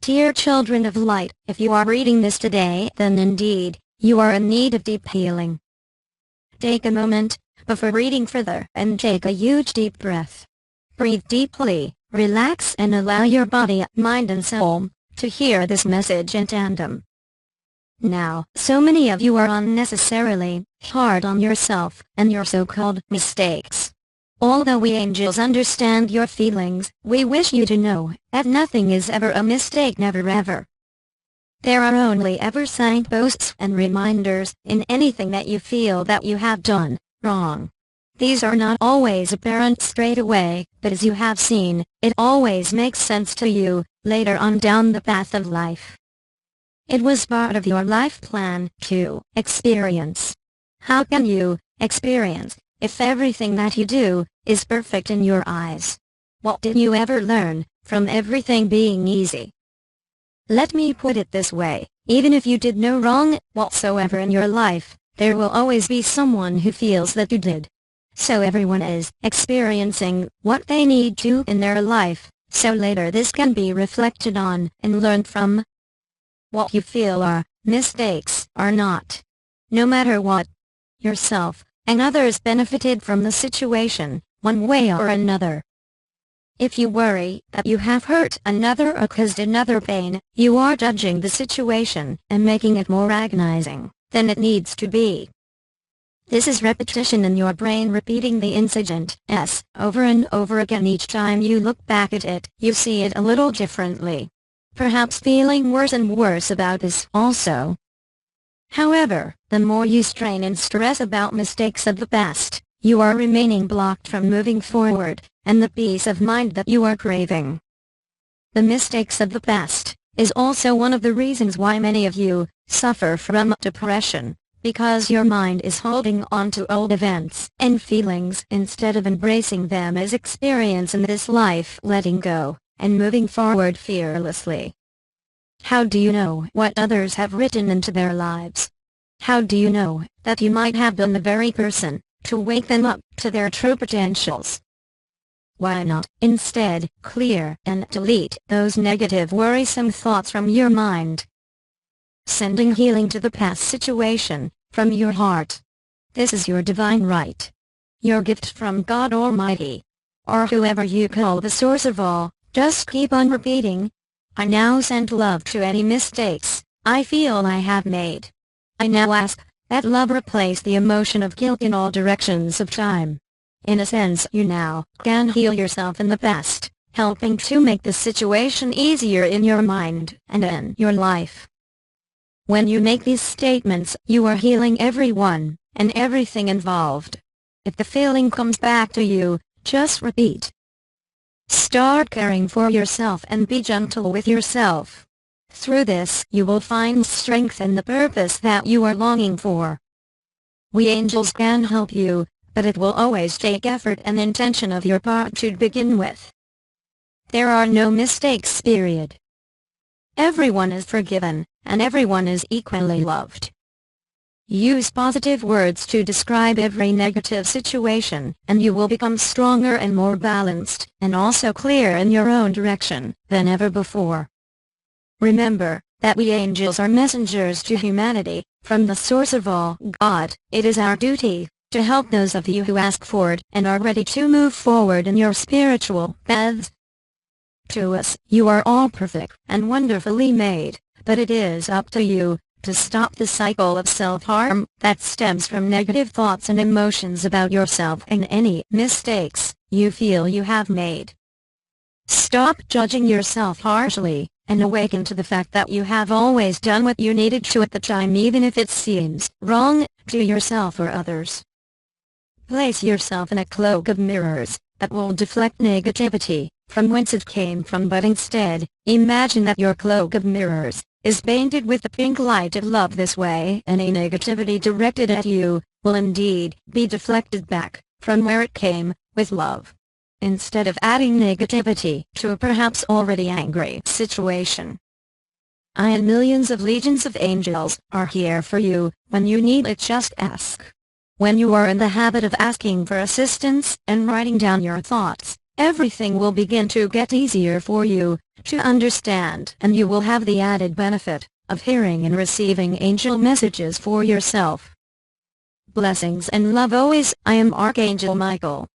Dear children of light, if you are reading this today, then indeed, you are in need of deep healing. Take a moment before reading further and take a huge deep breath. Breathe deeply, relax and allow your body, mind and soul to hear this message in tandem. Now, so many of you are unnecessarily hard on yourself and your so-called mistakes. Although we angels understand your feelings, we wish you to know that nothing is ever a mistake, never ever. There are only ever signposts and reminders in anything that you feel that you have done wrong. These are not always apparent straight away, but as you have seen, it always makes sense to you later on down the path of life. It was part of your life plan to experience. How can you experience if everything that you do is perfect in your eyes? What did you ever learn from everything being easy? Let me put it this way, even if you did no wrong whatsoever in your life, there will always be someone who feels that you did. So everyone is experiencing what they need to in their life, so later this can be reflected on and learned from. What you feel are mistakes are not. No matter what, yourself and others benefited from the situation, one way or another. If you worry that you have hurt another or caused another pain, you are judging the situation and making it more agonizing than it needs to be. This is repetition in your brain repeating the incident over and over again. Each time you look back at it, you see it a little differently. Perhaps feeling worse and worse about this also. However, the more you strain and stress about mistakes of the past, you are remaining blocked from moving forward, and the peace of mind that you are craving. The mistakes of the past is also one of the reasons why many of you suffer from depression, because your mind is holding on to old events and feelings instead of embracing them as experience in this life, letting go and moving forward fearlessly. How do you know what others have written into their lives? How do you know that you might have been the very person to wake them up to their true potentials? Why not instead clear and delete those negative worrisome thoughts from your mind? Sending healing to the past situation from your heart. This is your divine right. Your gift from God Almighty, or whoever you call the source of all. Just keep on repeating, I now send love to any mistakes I feel I have made. I now ask that love replace the emotion of guilt in all directions of time. In a sense, you now can heal yourself in the past, helping to make the situation easier in your mind and in your life. When you make these statements, you are healing everyone and everything involved. If the feeling comes back to you, just repeat. Start caring for yourself and be gentle with yourself. Through this, you will find strength and the purpose that you are longing for. We angels can help you, but it will always take effort and intention of your part to begin with. There are no mistakes, period. Everyone is forgiven, and everyone is equally loved. Use positive words to describe every negative situation, and you will become stronger and more balanced, and also clear in your own direction than ever before. Remember that we angels are messengers to humanity, from the source of all, God. It is our duty to help those of you who ask for it and are ready to move forward in your spiritual paths. To us, you are all perfect and wonderfully made, but it is up to you to stop the cycle of self-harm that stems from negative thoughts and emotions about yourself and any mistakes you feel you have made. Stop judging yourself harshly, and awaken to the fact that you have always done what you needed to at the time, even if it seems wrong to yourself or others. Place yourself in a cloak of mirrors that will deflect negativity from whence it came from, but instead, imagine that your cloak of mirrors is painted with the pink light of love. This way, any negativity directed at you will indeed be deflected back from where it came, with love, instead of adding negativity to a perhaps already angry situation. I and millions of legions of angels are here for you when you need it. Just ask. When you are in the habit of asking for assistance and writing down your thoughts, everything will begin to get easier for you to understand, and you will have the added benefit of hearing and receiving angel messages for yourself. Blessings and love always. I am Archangel Michael.